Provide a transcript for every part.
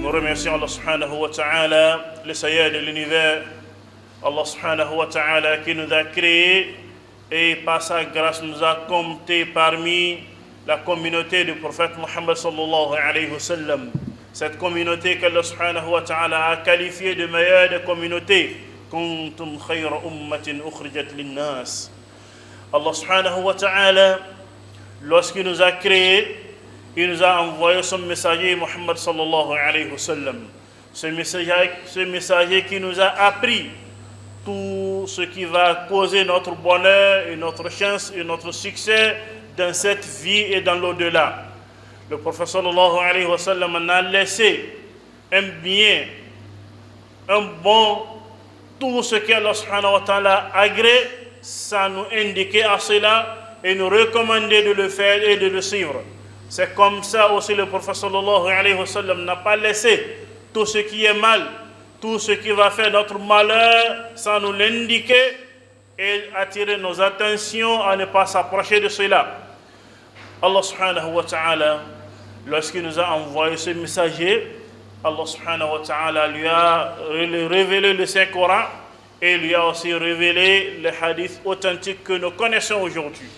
Nous remercions Allah subhanahu wa ta'ala, le Seigneur de l'univers, Allah subhanahu wa ta'ala qui nous a créés et par sa grâce nous a comptés parmi la communauté du prophète Muhammad sallallahu alayhi wa sallam. Cette communauté qu'Allah subhanahu wa ta'ala a qualifiée de meilleure des communautés. Kuntum khayra ummatin ukhrijat linnas. Allah subhanahu wa ta'ala, lorsqu'il nous a créés, il nous a envoyé son messager Muhammad sallallahu alayhi wa sallam. Ce messager qui nous a appris tout ce qui va causer notre bonheur et notre chance et notre succès dans cette vie et dans l'au-delà. Le prophète sallallahu alayhi wa sallam en a laissé un bien, un bon, tout ce qu'Allah subhanahu wa ta'ala a agréé, ça nous indiquait à cela et nous recommander de le faire et de le suivre. C'est comme ça aussi le prophète sallallahu alayhi wa sallam n'a pas laissé tout ce qui est mal, tout ce qui va faire notre malheur, sans nous l'indiquer et attirer nos attentions à ne pas s'approcher de cela. Allah subhanahu wa ta'ala, lorsqu'il nous a envoyé ce messager, Allah subhanahu wa ta'ala lui a révélé le Saint-Coran et lui a aussi révélé les hadiths authentiques que nous connaissons aujourd'hui.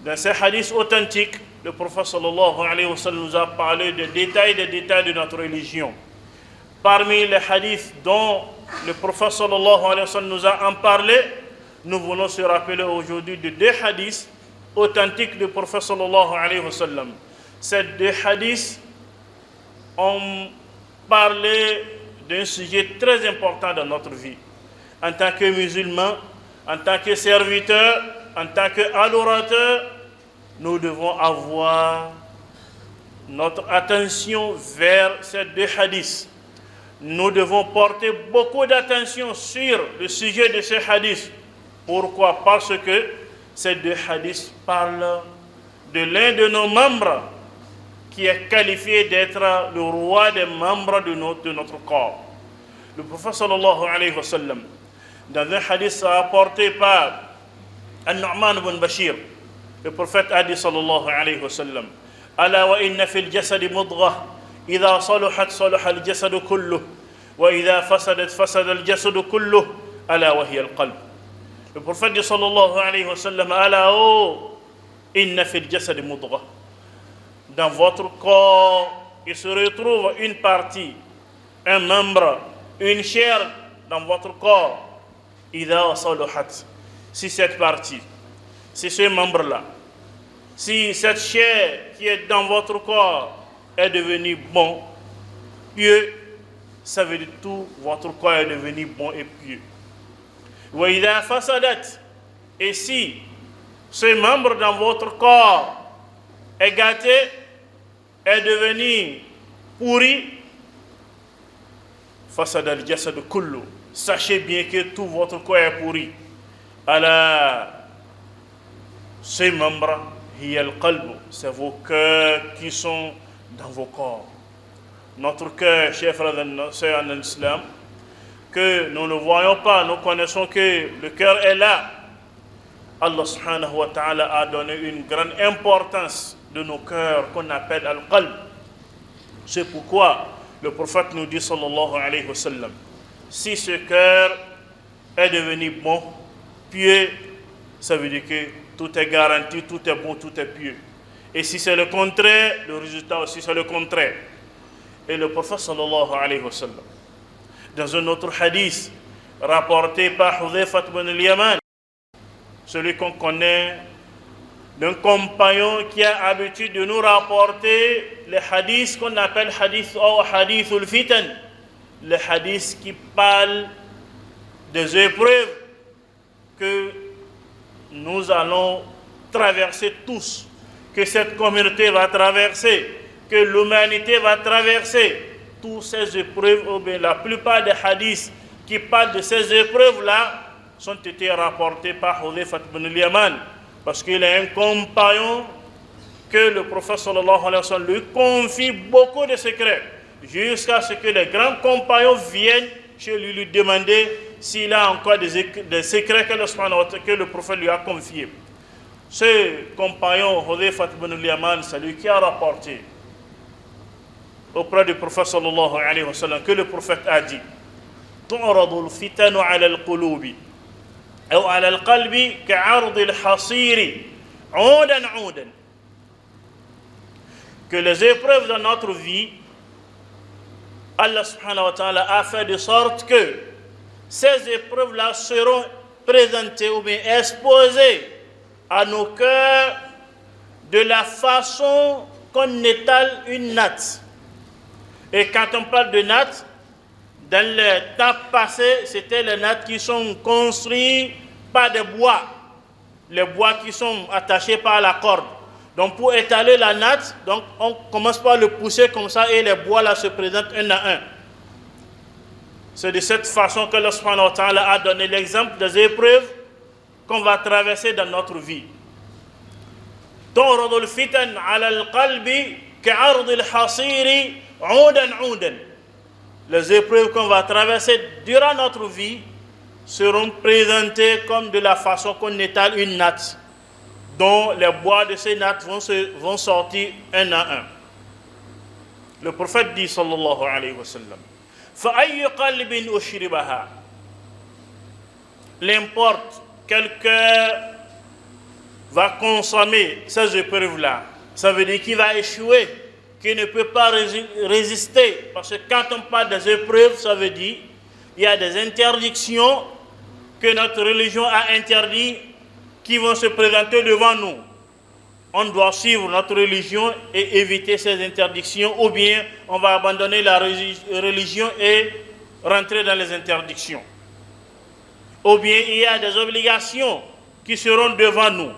Dans ces hadiths authentiques, le prophète sallallahu alayhi wa sallam nous a parlé des détails de notre religion. Parmi les hadiths dont le prophète sallallahu alayhi wa sallam nous a en parlé, nous voulons se rappeler aujourd'hui de deux hadiths authentiques du prophète sallallahu alayhi wa sallam. Ces deux hadiths ont parlé d'un sujet très important dans notre vie. En tant que musulmans, en tant que serviteurs, en tant qu'adorateurs, nous devons avoir notre attention vers ces deux hadiths. Nous devons porter beaucoup d'attention sur le sujet de ces hadiths. Pourquoi? Parce que ces deux hadiths parlent de l'un de nos membres qui est qualifié d'être le roi des membres de notre corps. Le prophète sallallahu alayhi wa sallam, dans un hadith rapporté par An-Nu'man ibn Bashir, le prophète a dit sallallahu alayhi wa sallam: Ala wa inna fil jasadi mudghah, idha saluhat salaha al-jasadu kulluh, wa idha fasadat fasada al-jasadu kulluh, ala wa hiya al-qalb. Le prophète dit sallallahu alayhi wa sallam: Ala oh, inna fil jasadi mudghah. Dans votre corps, il se retrouve une partie, un membre, une chair dans votre corps. Idha saluhat. Si cette partie, si ce membre-là, si cette chair qui est dans votre corps est devenue bon, pieux, ça veut dire tout votre corps est devenu bon et pieux. Wa idha fasadat. Et si ce membre dans votre corps est gâté, est devenu pourri, fasad al-jasad kullu. Sachez bien que tout votre corps est pourri. Allah, ces membres, c'est vos cœurs qui sont dans vos corps. Notre cœur, chers frères et sœurs en islam, que nous ne voyons pas, nous connaissons que le cœur est là. Allah subhanahu wa ta'ala a donné une grande importance de nos cœurs qu'on appelle al-qalb. C'est pourquoi le prophète nous dit sallallahu alayhi wa sallam: si ce cœur est devenu bon, pieux, ça veut dire que tout est garanti, tout est bon, tout est pieux. Et si c'est le contraire, le résultat aussi c'est le contraire. Et le prophète sallallahu alayhi wa sallam, dans un autre hadith rapporté par Hudhayfa ibn al-Yaman, celui qu'on connaît, d'un compagnon qui a l'habitude de nous rapporter les hadiths qu'on appelle hadith ou hadith ul-fitan, les hadiths qui parlent des épreuves que nous allons traverser tous, que cette communauté va traverser, que l'humanité va traverser. Toutes ces épreuves, ou bien la plupart des hadiths qui parlent de ces épreuves-là, sont été rapportés par Hudhayfa ibn al-Yaman, parce qu'il est un compagnon que le prophète sallallahu alayhi wa sallam lui confie beaucoup de secrets, jusqu'à ce que les grands compagnons viennent chez lui demander s'il a encore des secrets que le prophète lui a confiés. Ce compagnon, Hudhayfa ibn al-Yaman, c'est lui qui a rapporté auprès du prophète sallallahu alayhi wa sallam que le prophète a dit تعرض الفتن على القلوب أو على القلب كعرض الحصير عودا عودا. Que les épreuves dans notre vie, Allah subhanahu wa ta'ala a fait de sorte que ces épreuves-là seront présentées ou bien exposées à nos cœurs de la façon qu'on étale une natte. Et quand on parle de natte, dans le temps passé, c'était les nattes qui sont construites par des bois, les bois qui sont attachés par la corde. Donc pour étaler la natte, donc on commence par le pousser comme ça et les bois là se présentent un à un. C'est de cette façon que Allah subhanahu wa ta'ala a donné l'exemple des épreuves qu'on va traverser dans notre vie. تعرض الفتن على القلب كعرض الحصير عودا عودا. Les épreuves qu'on va traverser durant notre vie seront présentées comme de la façon qu'on étale une natte, dont les bois de ces nattes vont sortir un à un. Le prophète dit sallallahu alayhi wa sallam فَأَيُّ قَلْبٍ أُشْرِبَهَا. L'importe, quelqu'un va consommer ces épreuves-là. Ça veut dire qu'il va échouer, qu'il ne peut pas résister. Parce que quand on parle des épreuves, ça veut dire qu'il y a des interdictions que notre religion a interdites qui vont se présenter devant nous. On doit suivre notre religion et éviter ces interdictions, ou bien on va abandonner la religion et rentrer dans les interdictions. Ou bien il y a des obligations qui seront devant nous.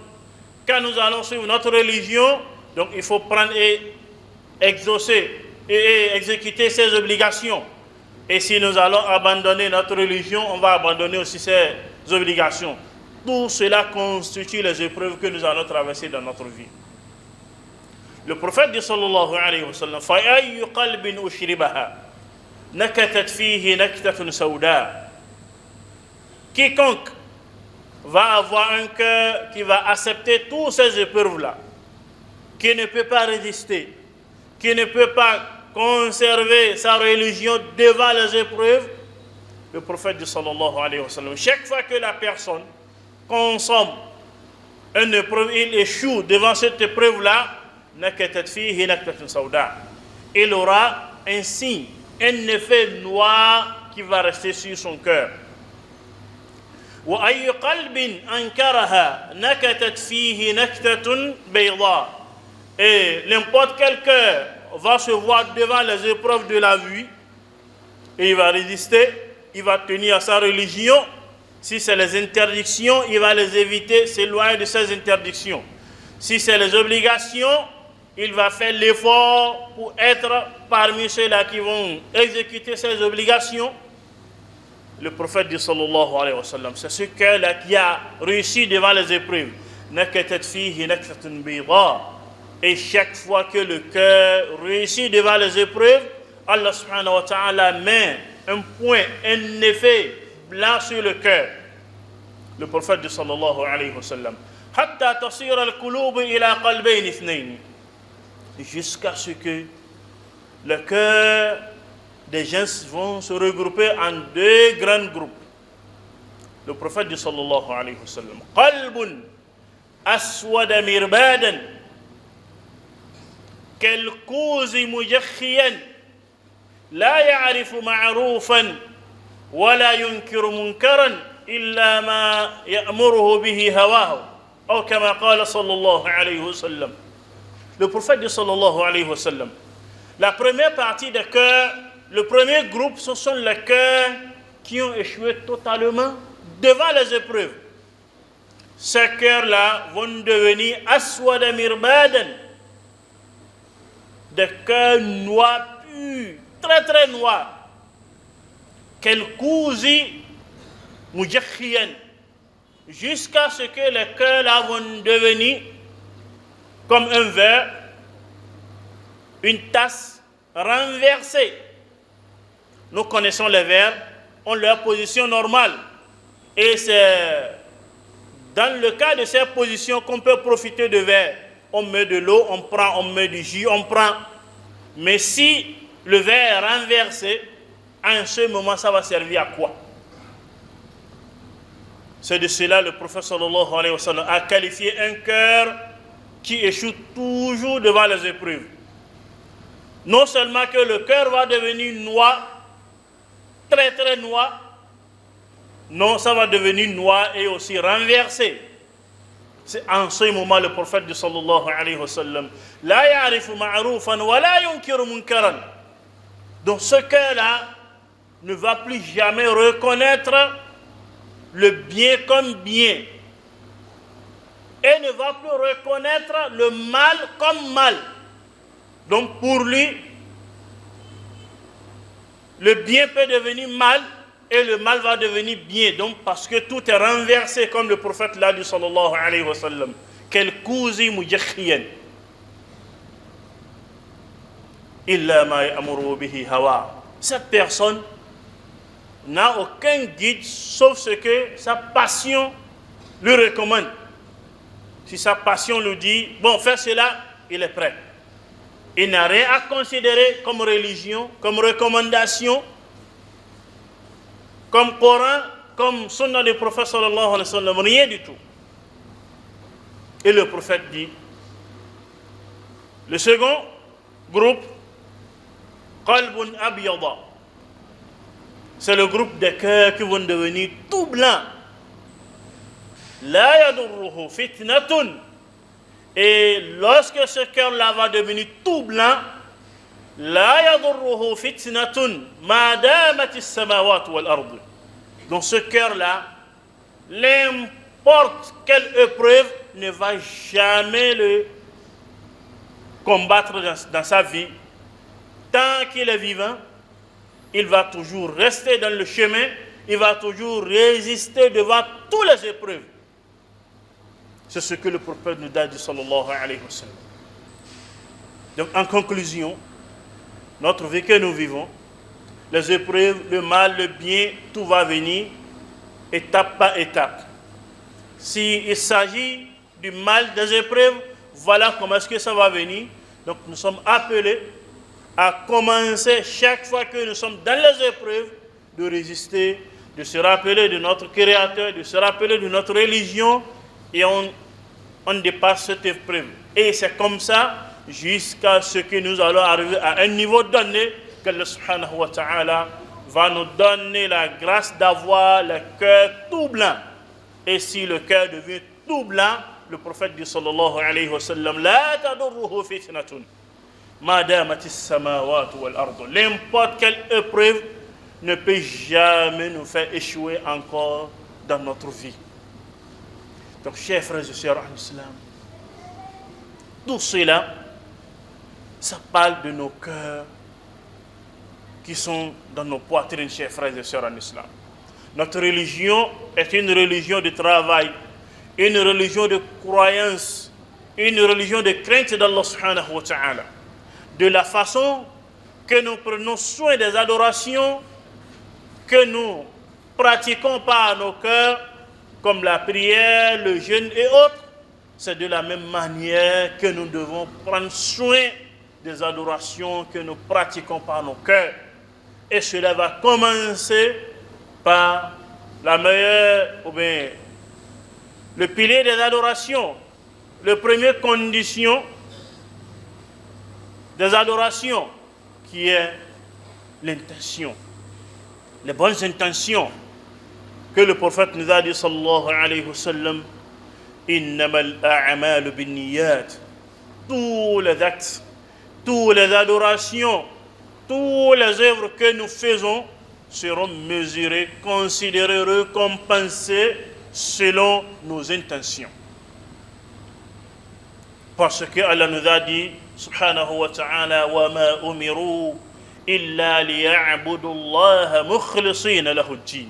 Quand nous allons suivre notre religion, donc il faut prendre et exaucer et exécuter ces obligations. Et si nous allons abandonner notre religion, on va abandonner aussi ces obligations. Tout cela constitue les épreuves que nous allons traverser dans notre vie. Le prophète dit sallallahu alayhi wa sallam فَأَيُّ قَلْبٍ أُشْرِبَهَا نَكَتَتْ فِيهِ نَكْتَةٌ سَوْدَاء. Quiconque va avoir un cœur qui va accepter toutes ces épreuves-là, qui ne peut pas résister, qui ne peut pas conserver sa religion devant les épreuves, le prophète dit sallallahu alayhi wa sallam, chaque fois que la personne consomme une épreuve, il échoue devant cette épreuve-là, il aura un signe, un effet noir qui va rester sur son cœur. وأي قلب أنكرها نكتت فيه نكتة بيضاء. Et n'importe quel cœur va se voir devant les épreuves de la vie et il va résister, il va tenir à sa religion. Si c'est les interdictions, il va les éviter, s'éloigner de ces interdictions. Si c'est les obligations, il va faire l'effort pour être parmi ceux-là qui vont exécuter ces obligations. Le prophète dit sallallahu alayhi wa sallam, c'est ce cœur-là qui a réussi devant les épreuves. Et chaque fois que le cœur réussit devant les épreuves, Allah subhanahu wa ta'ala met un point, un effet blanc sur le cœur. Le prophète dit sallallahu alayhi wa sallam, hatta tasira al-qulub ila qalbayn ithnayn. Jusqu'à ce que le cœur des gens vont se regrouper en deux grands groupes. Le prophète dit sallallahu alayhi wa sallam, qalbun aswada mirbadan كالكوز مجخيا لا يعرف معروفا ولا ينكر منكرا إلا ما يأمره به هواه أو كما قال صلى الله عليه وسلم. Le prophète dit sallallahu alayhi wa sallam, la première partie des cœurs, le premier groupe, ce sont les cœurs qui ont échoué totalement devant les épreuves. Ces cœurs-là vont devenir aswada mirbadan, des cœurs noirs purs, très très noirs. Kelkouzi mujakhiyan, jusqu'à ce que les cœurs là vont devenir comme un verre, une tasse renversée. Nous connaissons les verres, ont leur position normale. Et c'est dans le cas de ces positions qu'on peut profiter de verre. On met de l'eau, on prend, on met du jus, on prend. Mais si le verre renversé, en ce moment, ça va servir à quoi? C'est de cela le prophète sallallahu alayhi wa sallam a qualifié un cœur qui échoue toujours devant les épreuves. Non seulement que le cœur va devenir noir, très très noir, non, ça va devenir noir et aussi renversé. C'est en ce moment le prophète sallallahu alayhi wa sallam la ya'rifu ma'roufan wa la yunkiru munkaran. Donc ce cœur-là ne va plus jamais reconnaître le bien comme bien et ne va plus reconnaître le mal comme mal. Donc pour lui, le bien peut devenir mal et le mal va devenir bien. Donc parce que tout est renversé, comme le prophète l'a dit sallallahu alayhi wa sallam. Quel kouzi mujakhiyan illa ma ya'muru bihi hawa. Cette personne n'a aucun guide sauf ce que sa passion lui recommande. Si sa passion lui dit, bon, fais cela, il est prêt. Il n'a rien à considérer comme religion, comme recommandation, comme Coran, comme sunna du prophète sallallahu alayhi wa sallam, rien du tout. Et le prophète dit, le second groupe, qalbun abyada, c'est le groupe des cœurs qui vont devenir tout blancs. La yadurruhu fitnatun. Et lorsque ce cœur-là va devenir tout blanc, la yadurruhu fitnatun ma damatis samawat wal ard. Donc ce cœur-là, n'importe quelle épreuve ne va jamais le combattre dans sa vie. Tant qu'il est vivant, il va toujours rester dans le chemin, il va toujours résister devant toutes les épreuves. C'est ce que le prophète nous a dit sallallahu alayhi wa sallam. Donc en conclusion, notre vie que nous vivons, les épreuves, le mal, le bien, tout va venir étape par étape. S'il s'agit du mal, des épreuves, voilà comment est-ce que ça va venir. Donc nous sommes appelés à commencer chaque fois que nous sommes dans les épreuves de résister, de se rappeler de notre Créateur, de se rappeler de notre religion, et on dépasse cette épreuve. Et c'est comme ça jusqu'à ce que nous allons arriver à un niveau donné que Allah subhanahu wa ta'ala va nous donner la grâce d'avoir le cœur tout blanc. Et si le cœur devient tout blanc, le prophète dit sallallahu alayhi wa sallam, la tadurruhu fitnatun ma damatis samawat wal ard. N'importe quelle épreuve ne peut jamais nous faire échouer encore dans notre vie. Donc, chers frères et sœurs en islam, tout cela, ça parle de nos cœurs qui sont dans nos poitrines, chers frères et sœurs en islam. Notre religion est une religion de travail, une religion de croyance, une religion de crainte d'Allah subhanahu wa ta'ala. De la façon que nous prenons soin des adorations que nous pratiquons par nos cœurs, comme la prière, le jeûne et autres, c'est de la même manière que nous devons prendre soin des adorations que nous pratiquons par nos cœurs. Et cela va commencer par la meilleure, ou bien le pilier des adorations, la première condition des adorations, qui est l'intention, les bonnes intentions, que le prophète nous a dit sallallahu alayhi wa sallam, innamal a'malu binniyat. Tous les actes, toutes les adorations, toutes les œuvres que nous faisons seront mesurées, considérées, récompensées selon nos intentions. Parce que Allah nous a dit subhanahu wa ta'ala, wa ma umiru illa liya'budu Allah mukhlisina lahu ad-din.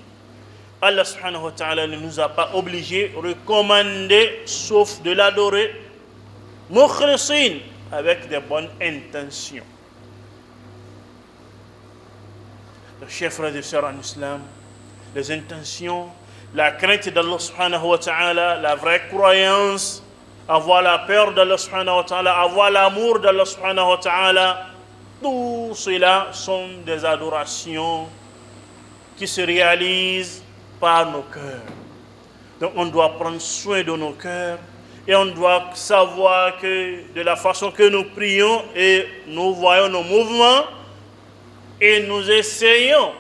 Allah subhanahu wa ta'ala ne nous a pas obligés, recommandé, sauf de l'adorer, mukhlisin, avec des bonnes intentions. Donc, chers frères et sœurs en islam, les intentions, la crainte d'Allah subhanahu wa ta'ala, la vraie croyance, avoir la peur d'Allah subhanahu wa ta'ala, avoir l'amour d'Allah subhanahu wa ta'ala, tout cela sont des adorations qui se réalisent par nos cœurs. Donc on doit prendre soin de nos cœurs et on doit savoir que de la façon que nous prions et nous voyons nos mouvements et nous essayons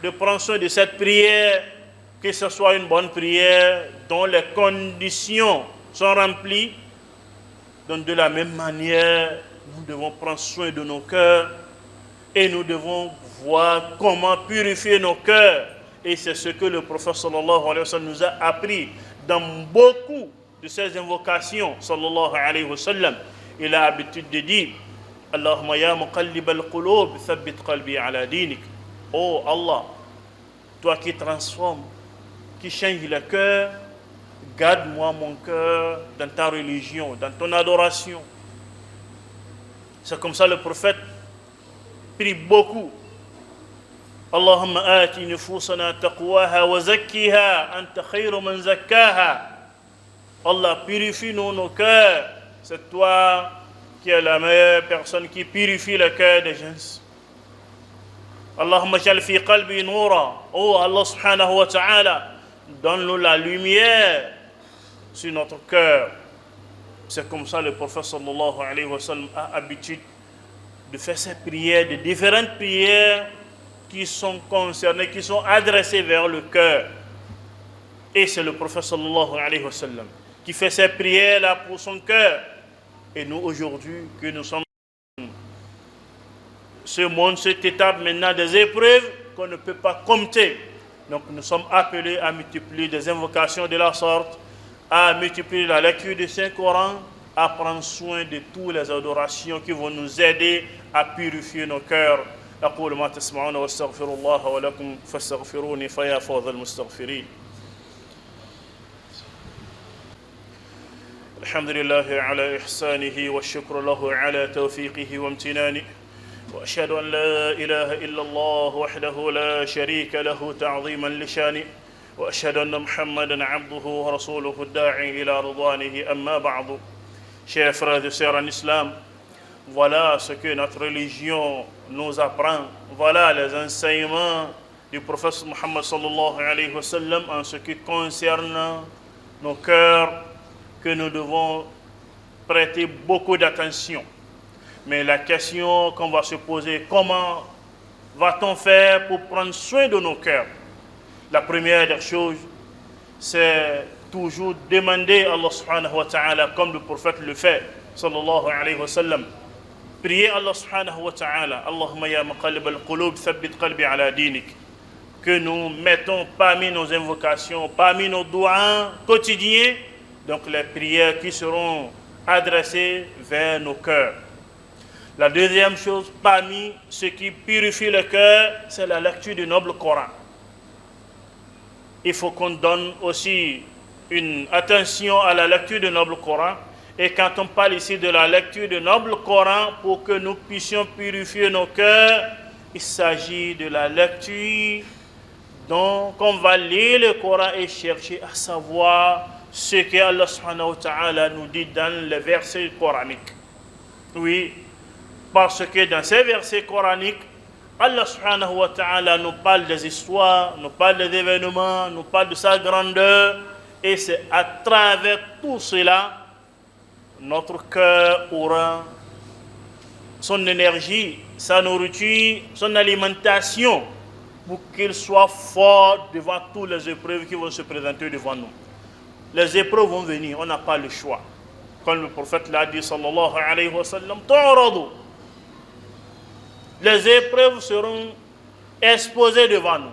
de prendre soin de cette prière, que ce soit une bonne prière dont les conditions sont remplies. Donc de la même manière, nous devons prendre soin de nos cœurs et nous devons voir comment purifier nos cœurs. Et c'est ce que le prophète sallallahu alayhi wa sallam nous a appris dans beaucoup de ses invocations sallallahu alayhi wa sallam. Il a l'habitude de dire Allahumma ya muqallib al-qulub thabbit qalbi ala dinik. Oh Allah, toi qui transformes, qui change le cœur, garde-moi mon cœur dans ta religion, dans ton adoration. C'est comme ça le prophète prie beaucoup. Allahumma ati nufusana taqwaha wa zakkiha anta khayru man zakkaha. Allah, purifie nos cœurs. C'est toi qui es la meilleure personne qui purifie le cœur des gens. Allahumma jal fi qalbi noura. Oh Allah subhanahu wa ta'ala, donne-nous la lumière sur notre cœur. C'est comme ça le prophète sallallahu alayhi wa sallam a habitude de faire ces prières, de différentes prières qui sont concernées, qui sont adressées vers le cœur. Et c'est le prophète sallallahu alayhi wa sallam qui fait ces prières-là pour son cœur. Et nous aujourd'hui, que nous sommes ce monde, cette étape maintenant des épreuves qu'on ne peut pas compter. Donc nous sommes appelés à multiplier des invocations de la sorte, à multiplier la lecture du Saint-Coran, à prendre soin de toutes les adorations qui vont nous aider à purifier nos cœurs. أقول ما تسمعون واستغفر الله ولكم فاستغفروني فيا فوز المستغفرين. الحمد لله على إحسانه والشكر له على توفيقه وامتنانه وأشهد أن لا إله إلا الله وحده لا شريك له تعظيما لشانه وأشهد أن محمدا عبده ورسوله الداعي إلى رضوانه أما بعد. Chers frères et sœurs en islam, voilà ce que notre religion nous apprend. Voilà les enseignements du prophète Muhammad sallallahu alayhi wa sallam en ce qui concerne nos cœurs, que nous devons prêter beaucoup d'attention. Mais la question qu'on va se poser, comment va-t-on faire pour prendre soin de nos cœurs? La première des choses, c'est toujours demander à Allah subhanahu wa ta'ala, comme le prophète le fait, sallallahu alayhi wa sallam. Priez Allah subhanahu wa ta'ala, Allahumma ya muqallib al-qulub thabbit qalbi ala dinik. Que nous mettons parmi nos invocations, parmi nos doigts quotidiens, donc les prières qui seront adressées vers nos cœurs. La deuxième chose, parmi ce qui purifie le cœur, c'est la lecture du noble Coran. Il faut qu'on donne aussi une attention à la lecture du noble Coran. Et quand on parle ici de la lecture du noble Coran, pour que nous puissions purifier nos cœurs, il s'agit de la lecture. Donc, on va lire le Coran et chercher à savoir ce que Allah subhanahu wa ta'ala nous dit dans les versets coraniques. Oui, parce que dans ces versets coraniques, Allah subhanahu wa ta'ala nous parle des histoires, nous parle des événements, nous parle de sa grandeur. Et c'est à travers tout cela, notre cœur aura son énergie, sa nourriture, son alimentation, pour qu'il soit fort devant toutes les épreuves qui vont se présenter devant nous. Les épreuves vont venir, on n'a pas le choix. Comme le prophète l'a dit, sallallahu alayhi wa sallam, les épreuves seront exposées devant nous.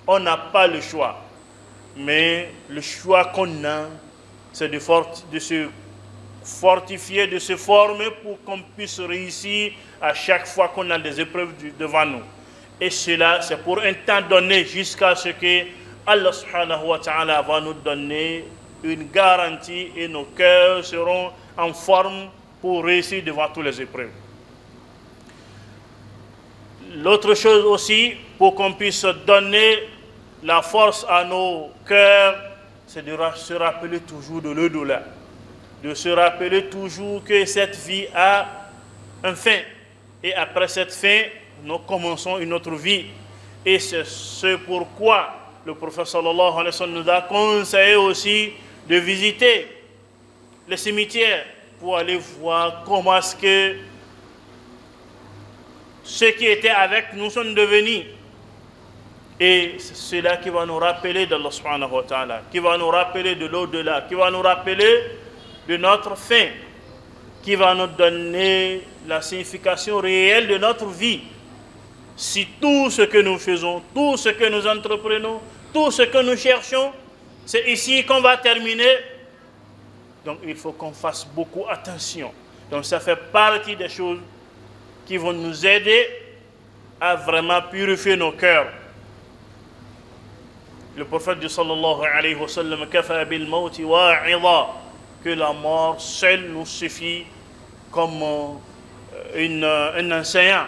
On n'a pas le choix. Mais le choix qu'on a, c'est de se fortifier, de se former pour qu'on puisse réussir à chaque fois qu'on a des épreuves devant nous. Et cela, c'est pour un temps donné jusqu'à ce que Allah subhanahu wa ta'ala va nous donner une garantie et nos cœurs seront en forme pour réussir devant toutes les épreuves. L'autre chose aussi, pour qu'on puisse donner la force à nos cœurs, c'est de se rappeler toujours de l'au-delà. De se rappeler toujours que cette vie a un fin. Et après cette fin, nous commençons une autre vie. Et c'est ce pourquoi le prophète sallallahu alayhi wa sallam nous a conseillé aussi de visiter les cimetières pour aller voir comment est-ce que ceux qui étaient avec nous sont devenus. Et c'est cela qui va nous rappeler d'Allah subhanahu wa ta'ala, qui va nous rappeler de l'au-delà, qui va nous rappeler de notre fin, qui va nous donner la signification réelle de notre vie. Si tout ce que nous faisons, tout ce que nous entreprenons, tout ce que nous cherchons, c'est ici qu'on va terminer. Donc il faut qu'on fasse beaucoup attention. Donc ça fait partie des choses qui vont nous aider à vraiment purifier nos cœurs. Le prophète dit sallallahu alayhi wa sallam kafa bil mawti wa'idha, que la mort seule nous suffit comme un enseignant,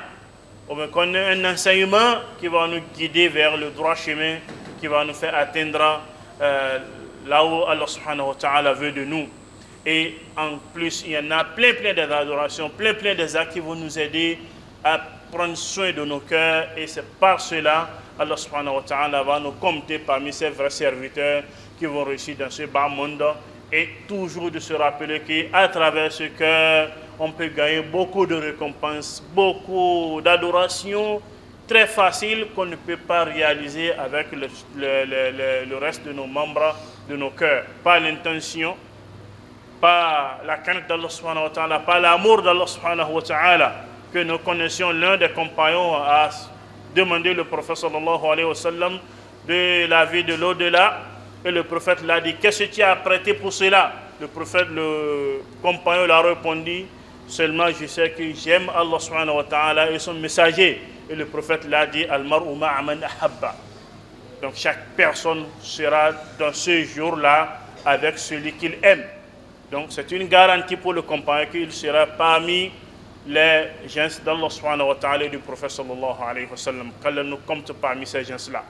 comme un enseignement qui va nous guider vers le droit chemin, qui va nous faire atteindre là où Allah subhanahu wa ta'ala veut de nous. Et en plus, il y en a plein d'adorations, plein des actes qui vont nous aider à prendre soin de nos cœurs. Et c'est par cela Allah subhanahu wa ta'ala va nous compter parmi ses vrais serviteurs qui vont réussir dans ce bas monde. Et toujours de se rappeler qu'à travers ce cœur, on peut gagner beaucoup de récompenses, beaucoup d'adorations très faciles qu'on ne peut pas réaliser avec le reste de nos membres, de nos cœurs. Pas l'intention, pas la crainte d'Allah subhanahu wa ta'ala, pas l'amour d'Allah subhanahu wa ta'ala, que nous connaissions. L'un des compagnons a demandé le prophète sallallahu alayhi wa sallam de la vie de l'au-delà, et le prophète l'a dit, qu'est-ce que tu as prêté pour cela? Le compagnon l'a répondu, seulement je sais que j'aime Allah subhanahu wa ta'ala et son messager. Et le prophète l'a dit, al-mar'u ma'a man ahabba. Donc chaque personne sera dans ce jour-là avec celui qu'il aime. Donc c'est une garantie pour le compagnon qu'il sera parmi les gens d'Allah subhanahu wa ta'ala et du prophète sallallahu alayhi wa sallam. Qu'Allah nous compte parmi ces gens-là.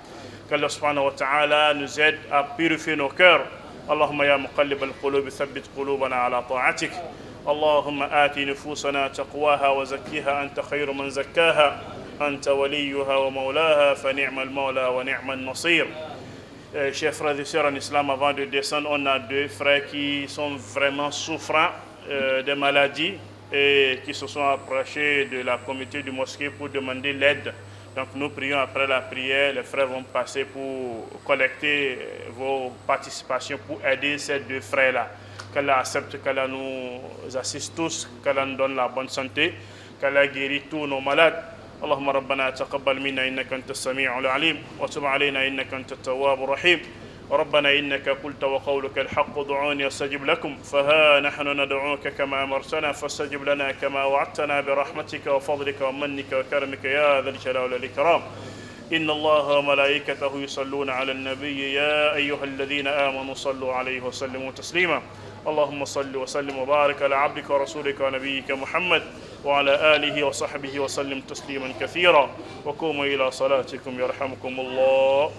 Qu'Allah subhanahu wa ta'ala nous aide à purifier nos cœurs. Allahumma ya muqallib al-qulub thabbit qulubana ala ta'atik. Allahumma ati nufusana taqwaha wa zakkiha anta khayru man zakkaha anta waliyuha wa mawlaha fa ni'mal mawla wa ni'mal nasir. Chers frères et sœurs en islam, avant de descendre, on a deux frères qui sont vraiment souffrants de maladies et qui se sont approchés de la comité du mosquée pour demander l'aide. Donc nous prions après la prière, les frères vont passer pour collecter vos participations pour aider ces deux frères-là. Qu'Allah accepte, qu'Allah nous assiste tous, qu'Allah nous donne la bonne santé, qu'Allah guérit tous nos malades. اللهم ربنا تقبل منا إنك أنت السميع العليم وتب علينا إنك أنت التواب الرحيم ربنا إنك قلت وقولك الحق ادعوني أستجب لكم فها نحن ندعوك كما أمرتنا فاستجب لنا كما وعدتنا برحمتك وفضلك ومنك وكرمك يا ذا الجلال والإكرام إن الله وملائكته يصلون على النبي يا أيها الذين آمنوا صلوا عليه وسلموا تسليما اللهم صل وسلم وبارك على عبدك ورسولك ونبيك محمد وعلى آله وصحبه وسلم تسليما كثيرا وقوموا إلى صلاتكم يرحمكم الله.